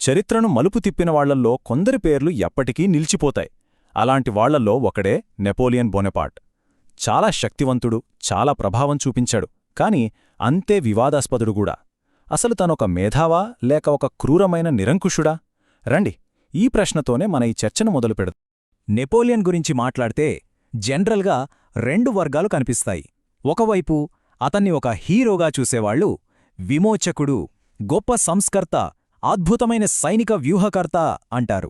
చరిత్రను మలుపు తిప్పిన వాళ్లల్లో కొందరి పేర్లు ఎప్పటికీ నిలిచిపోతాయి. అలాంటి వాళ్లల్లో ఒకడే నెపోలియన్ బోనపార్ట్. చాలా శక్తివంతుడు, చాలా ప్రభావం చూపించాడు, కాని అంతే వివాదాస్పదుడుగూడా. అసలు తనొక మేధావా లేక ఒక క్రూరమైన నిరంకుశుడా? రండి, ఈ ప్రశ్నతోనే మన ఈ చర్చను మొదలుపెడదాం. నెపోలియన్ గురించి మాట్లాడితే జనరల్గా రెండు వర్గాలు కనిపిస్తాయి. ఒకవైపు అతన్ని ఒక హీరోగా చూసేవాళ్లు, విమోచకుడు, గొప్ప సంస్కర్త, అద్భుతమైన సైనిక వ్యూహకర్త అంటారు.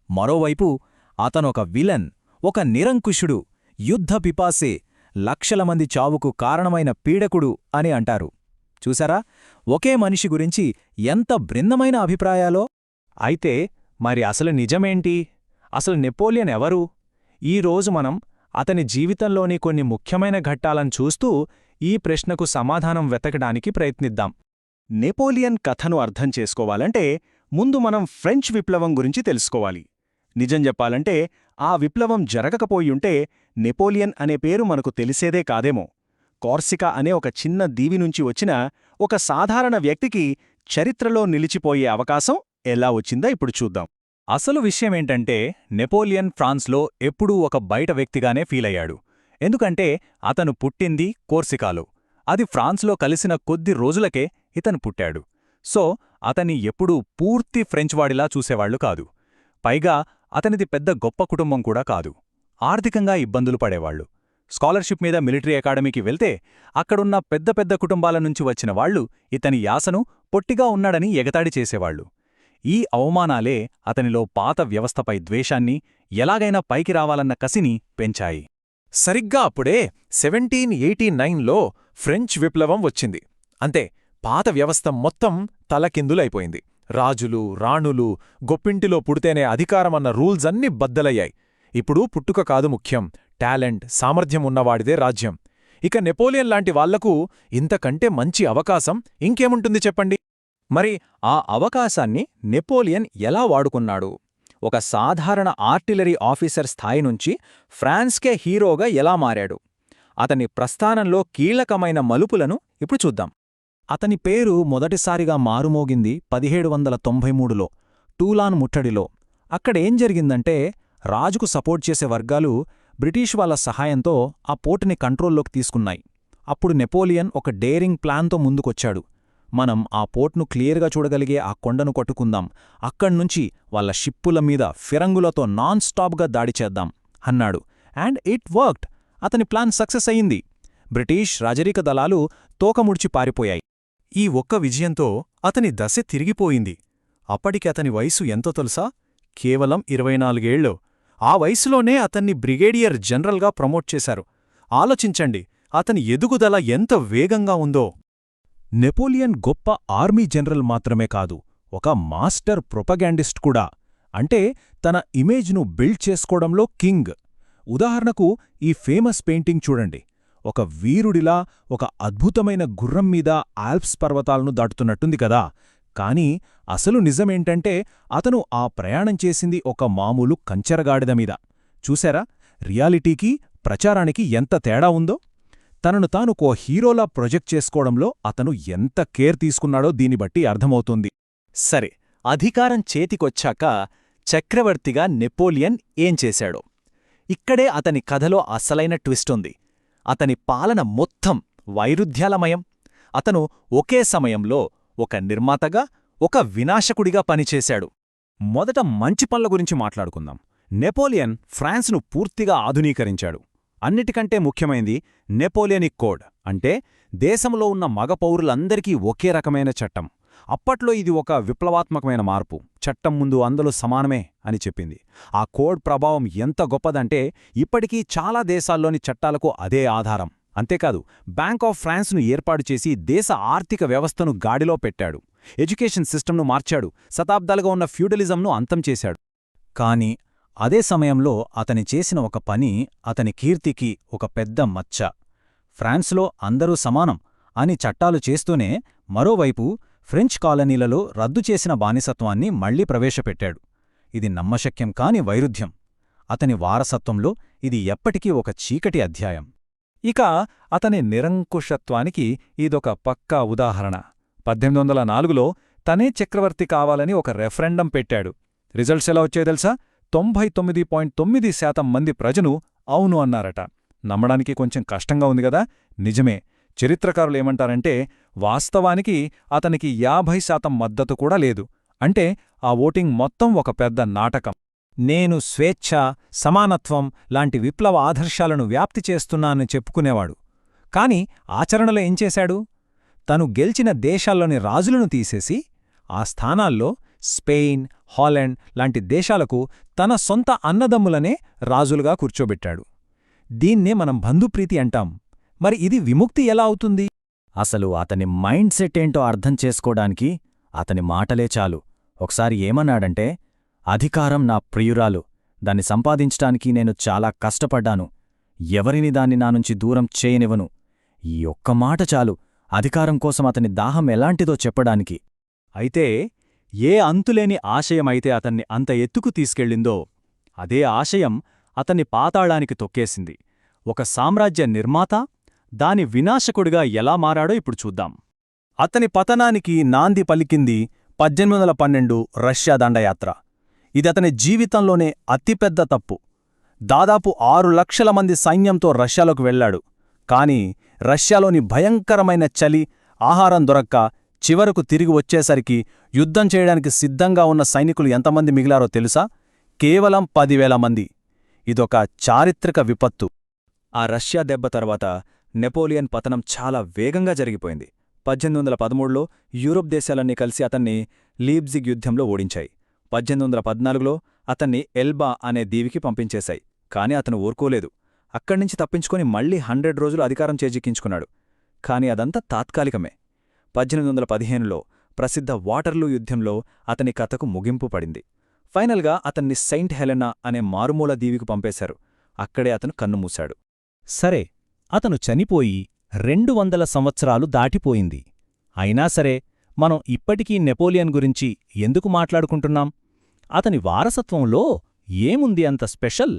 మరోవైపు అతనొక విలన్, ఒక నిరంకుశుడు, యుద్ధ పిపాసే, లక్షల మంది చావుకు కారణమైన పీడకుడు అని అంటారు. చూసారా, ఒకే మనిషి గురించి ఎంత భిన్నమైన అభిప్రాయాలో? అయితే మరి అసలు నిజమేంటి? అసలు నెపోలియన్ ఎవరు? ఈరోజు మనం అతని జీవితంలోని కొన్ని ముఖ్యమైన ఘట్టాలను చూస్తూ ఈ ప్రశ్నకు సమాధానం వెతకడానికి ప్రయత్నిద్దాం. నెపోలియన్ కథను అర్థం చేసుకోవాలంటే ముందు మనం ఫ్రెంచ్ విప్లవం గురించి తెలుసుకోవాలి. నిజం చెప్పాలంటే ఆ విప్లవం జరగకపోయుంటే నెపోలియన్ అనే పేరు మనకు తెలిసేదే కాదేమో. కార్సికా అనే ఒక చిన్న దీవి నుంచి వచ్చిన ఒక సాధారణ వ్యక్తికి చరిత్రలో నిలిచిపోయే అవకాశం ఎలా వచ్చిందో ఇప్పుడు చూద్దాం. అసలు విషయమేంటంటే నెపోలియన్ ఫ్రాన్స్లో ఎప్పుడూ ఒక బయట వ్యక్తిగానే ఫీలయ్యాడు. ఎందుకంటే అతను పుట్టింది కోర్సికాలో. అది ఫ్రాన్స్లో కలిసిన కొద్ది రోజులకే ఇతను పుట్టాడు. సో అతన్ని ఎప్పుడూ పూర్తి ఫ్రెంచ్వాడిలా చూసేవాళ్లు కాదు. పైగా అతనిది పెద్ద గొప్ప కుటుంబం కూడా కాదు. ఆర్థికంగా ఇబ్బందులు పడేవాళ్లు. స్కాలర్షిప్ మీద మిలిటరీ అకాడమీకి వెళ్తే అక్కడున్న పెద్ద పెద్ద కుటుంబాల నుంచి వచ్చిన వాళ్లు ఇతని యాసను పొట్టిగా ఉన్నాడని ఎగతాళి చేసేవాళ్లు. ఈ అవమానాలే అతనిలో పాత వ్యవస్థపై ద్వేషాన్ని, ఎలాగైనా పైకి రావాలన్న కసిని పెంచాయి. సరిగ్గా అప్పుడే 1789లో ఫ్రెంచ్ విప్లవం వచ్చింది. అంతే, పాత వ్యవస్థ మొత్తం తలకిందులైపోయింది. రాజులు, రాణులు, గొప్పింటిలో పుడితేనే అధికారమన్న రూల్స్ అన్నీ బద్దలయ్యాయి. ఇప్పుడు పుట్టుక కాదు ముఖ్యం, టాలెంట్, సామర్థ్యం ఉన్నవాడిదే రాజ్యం. ఇక నెపోలియన్ లాంటి వాళ్లకు ఇంతకంటే మంచి అవకాశం ఇంకేముంటుంది చెప్పండి? మరి ఆ అవకాశాన్ని నెపోలియన్ ఎలా వాడుకున్నాడు? ఒక సాధారణ ఆర్టిలరీ ఆఫీసర్ స్థాయి నుంచి ఫ్రాన్స్కే హీరోగా ఎలా మారాడు? అతని ప్రస్థానంలో కీలకమైన మలుపులను ఇప్పుడు చూద్దాం. అతని పేరు మొదటిసారిగా మారుమోగింది 1793లో టూలాన్ ముట్టడిలో. అక్కడేం జరిగిందంటే, రాజుకు సపోర్ట్ చేసే వర్గాలు బ్రిటిష్ వాళ్ల సహాయంతో ఆ పోర్టుని కంట్రోల్లోకి తీసుకున్నాయి. అప్పుడు నెపోలియన్ ఒక డేరింగ్ ప్లాన్తో ముందుకొచ్చాడు. మనం ఆ పోర్ట్ను క్లియర్గా చూడగలిగే ఆ కొండను కొట్టుకుందాం, అక్కడ్నుంచి వాళ్ల షిప్పుల మీద ఫిరంగులతో నాన్ స్టాప్గా దాడి చేద్దాం అన్నాడు. And it worked. అతని ప్లాన్ సక్సెస్ అయింది. బ్రిటిష్ రాజరిక దళాలు తోకముడిచి పారిపోయాయి. ఈ ఒక్క విజయంతో అతని దశ తిరిగిపోయింది. అప్పటికి అతని వయసు ఎంతో తెలుసా? కేవలం 24 ఏళ్లు. ఆ వయసులోనే అతన్ని బ్రిగేడియర్ జనరల్గా ప్రమోట్ చేశారు. ఆలోచించండి, అతని ఎదుగుదల ఎంత వేగంగా ఉందో. నెపోలియన్ గొప్ప ఆర్మీ జనరల్ మాత్రమే కాదు, ఒక మాస్టర్ ప్రొపగాండిస్ట్ కూడా. అంటే తన ఇమేజ్ను బిల్డ్ చేసుకోవడంలో కింగ్. ఉదాహరణకు ఈ ఫేమస్ పెయింటింగ్ చూడండి. ఒక వీరుడిలా ఒక అద్భుతమైన గుర్రం మీద ఆల్ప్స్ పర్వతాలను దాటుతున్నట్టుంది కదా. కాని అసలు నిజమేంటంటే అతను ఆ ప్రయాణం చేసింది ఒక మామూలు కంచెరగాడిద మీద. చూశారా, రియాలిటీకి ప్రచారానికి ఎంత తేడా ఉందో? తనను తాను కో హీరోలా ప్రొజెక్ట్ చేసుకోవడంలో అతను ఎంత కేర్ తీసుకున్నాడో దీన్ని బట్టి అర్థమవుతుంది. సరే, అధికారం చేతికొచ్చాక చక్రవర్తిగా నెపోలియన్ ఏం చేశాడో ఇక్కడే అతని కథలో అసలైన ట్విస్ట్ ఉంది. అతని పాలన మొత్తం వైరుధ్యాలమయం. అతను ఒకే సమయంలో ఒక నిర్మాతగా, ఒక వినాశకుడిగా పనిచేశాడు. మొదట మంచి పనుల గురించి మాట్లాడుకుందాం. నెపోలియన్ ఫ్రాన్స్ను పూర్తిగా ఆధునీకరించాడు. అన్నిటికంటే ముఖ్యమైంది నెపోలియనిక్ కోడ్, అంటే దేశంలో ఉన్న మగ పౌరులందరికీ ఒకే రకమైన చట్టం. అప్పట్లో ఇది ఒక విప్లవాత్మకమైన మార్పు. చట్టం ముందు అందరూ సమానమే అని చెప్పింది. ఆ కోడ్ ప్రభావం ఎంత గొప్పదంటే ఇప్పటికీ చాలా దేశాల్లోని చట్టాలకు అదే ఆధారం. అంతేకాదు, బ్యాంక్ ఆఫ్ ఫ్రాన్స్ను ఏర్పాటు చేసి దేశ ఆర్థిక వ్యవస్థను గాడిలో పెట్టాడు. ఎడ్యుకేషన్ సిస్టమ్ను మార్చాడు. శతాబ్దాలుగా ఉన్న ఫ్యూడలిజంను అంతం చేశాడు. కాని అదే సమయంలో అతని చేసిన ఒక పని అతని కీర్తికి ఒక పెద్ద మచ్చ. ఫ్రాన్స్లో అందరూ సమానం అని చట్టాలు చేస్తూనే మరోవైపు ఫ్రెంచ్ కాలనీలలో రద్దు చేసిన బానిసత్వాన్ని మళ్లీ ప్రవేశపెట్టాడు. ఇది నమ్మశక్యం కాని వైరుధ్యం. అతని వారసత్వంలో ఇది ఎప్పటికీ ఒక చీకటి అధ్యాయం. ఇక అతని నిరంకుశత్వానికి ఇదొక పక్కా ఉదాహరణ. 1804లో తనే చక్రవర్తి కావాలని ఒక రెఫరెండం పెట్టాడు. రిజల్ట్స్ ఎలా వచ్చాయో తెలుసా? 99.9% మంది ప్రజలు అవును అన్నారట. నమ్మడానికి కొంచెం కష్టంగా ఉంది గదా? నిజమే. చరిత్రకారులేమంటారంటే వాస్తవానికి అతనికి 50% మద్దతు కూడా లేదు. అంటే ఆ ఓటింగ్ మొత్తం ఒక పెద్ద నాటకం. నేను స్వేచ్ఛ, సమానత్వం లాంటి విప్లవ ఆదర్శాలను వ్యాప్తి చేస్తున్నానని చెప్పుకునేవాడు. కాని ఆచరణలో ఏం చేశాడు? తను గెలిచిన దేశాల్లోని రాజులను తీసేసి ఆ స్థానాల్లో స్పెయిన్, హాలండ్ లాంటి దేశాలకు తన సొంత అన్నదమ్ములనే రాజులుగా కూర్చోబెట్టాడు. దీన్నే మనం బంధుప్రీతి అంటాం. మరి ఇది విముక్తి ఎలా అవుతుంది? అసలు అతని మైండ్ సెట్ ఏంటో అర్థం చేసుకోడానికి అతని మాటలే చాలు. ఒకసారి ఏమన్నాడంటే, అధికారం నా ప్రియురాలు, దాన్ని సంపాదించటానికి నేను చాలా కష్టపడ్డాను, ఎవరిని దాన్ని నానుంచి దూరం చేయనివ్వను. ఈ ఒక్క మాట చాలు అధికారం కోసం అతని దాహం ఎలాంటిదో చెప్పడానికి. అయితే ఏ అంతులేని ఆశయమైతే అతన్ని అంత ఎత్తుకు తీసుకెళ్ళిందో అదే ఆశయం అతన్ని పాతాళానికి తొక్కేసింది. ఒక సామ్రాజ్య నిర్మాత దాని వినాశకుడిగా ఎలా మారాడో ఇప్పుడు చూద్దాం. అతని పతనానికి నాంది పలికింది 1812 రష్యా దండయాత్ర. ఇదతని జీవితంలోనే అతిపెద్ద తప్పు. దాదాపు 6 లక్షల మంది సైన్యంతో రష్యాలోకి వెళ్లాడు. కాని రష్యాలోని భయంకరమైన చలి, ఆహారం దొరక్క చివరకు తిరిగి వచ్చేసరికి యుద్ధం చేయడానికి సిద్ధంగా ఉన్న సైనికులు ఎంతమంది మిగిలారో తెలుసా? కేవలం 10,000 మంది. ఇదొక చారిత్రక విపత్తు. ఆ రష్యా దెబ్బ తర్వాత నెపోలియన్ పతనం చాలా వేగంగా జరిగిపోయింది. 1813లో యూరోప్ దేశాలన్నీ కలిసి అతన్ని లీప్జిగ్ యుద్ధంలో ఓడించాయి. 1814లో అతన్ని ఎల్బా అనే దీవికి పంపించేశాయి. కాని అతను ఊరుకోలేదు. అక్కడ్నుంచి తప్పించుకొని మళ్లీ 100 రోజులు అధికారం చేజిక్కించుకున్నాడు. కాని అదంతా తాత్కాలికమే. 1815లో ప్రసిద్ధ వాటర్లూ యుద్ధంలో అతని కథకు ముగింపు పడింది. ఫైనల్గా అతన్ని సెయింట్ హెలెనా అనే మారుమూల దీవికి పంపేశారు. అక్కడే అతను కన్నుమూశాడు. సరే, అతను చనిపోయి 200 సంవత్సరాలు దాటిపోయింది. అయినా సరే మనం ఇప్పటికీ నెపోలియన్ గురించి ఎందుకు మాట్లాడుకుంటున్నాం? అతని వారసత్వంలో ఏముంది అంత స్పెషల్?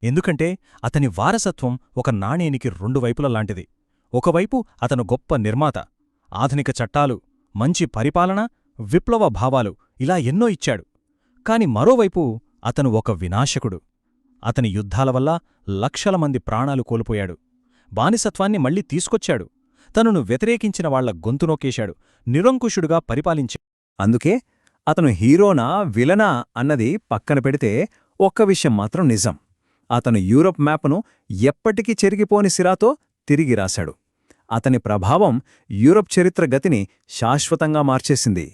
ఎందుకంటే అతని వారసత్వం ఒక నాణేనికి 2 వైపుల లాంటిది. ఒకవైపు అతను గొప్ప నిర్మాత, ఆధునిక చట్టాలు, మంచి పరిపాలన, విప్లవ భావాలు ఇలా ఎన్నో ఇచ్చాడు. కాని మరోవైపు అతను ఒక వినాశకుడు. అతని యుద్ధాల వల్ల లక్షల మంది ప్రాణాలు కోల్పోయాడు. బానిసత్వాన్ని మళ్లీ తీసుకొచ్చాడు. తనను వ్యతిరేకించిన వాళ్ల గొంతు నొక్కేశాడు. నిరంకుశుడుగా పరిపాలించాడు. అందుకే అతను హీరోనా విలనా అన్నది పక్కన పెడితే ఒక్క విషయం మాత్రం నిజం. అతను యూరప్ మ్యాప్ను ఎప్పటికీ చెరిగిపోని సిరాతో తిరిగి రాశాడు. అతని ప్రభావం యూరప్ చరిత్ర గతిని శాశ్వతంగా మార్చేసింది.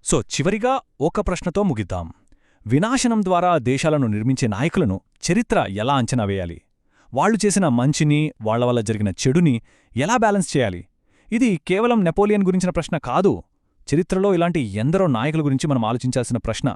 సో చివరిగా ఒక ప్రశ్నతో ముగిద్దాం. వినాశనం ద్వారా దేశాలను నిర్మించే నాయకులను చరిత్ర ఎలా అంచనా వేయాలి? వాళ్లు చేసిన మంచిని, వాళ్ల వల్ల జరిగిన చెడుని ఎలా బ్యాలెన్స్ చేయాలి? ఇది కేవలం నెపోలియన్ గురించిన ప్రశ్న కాదు. చరిత్రలో ఇలాంటి ఎందరో నాయకుల గురించి మనం ఆలోచించాల్సిన ప్రశ్న.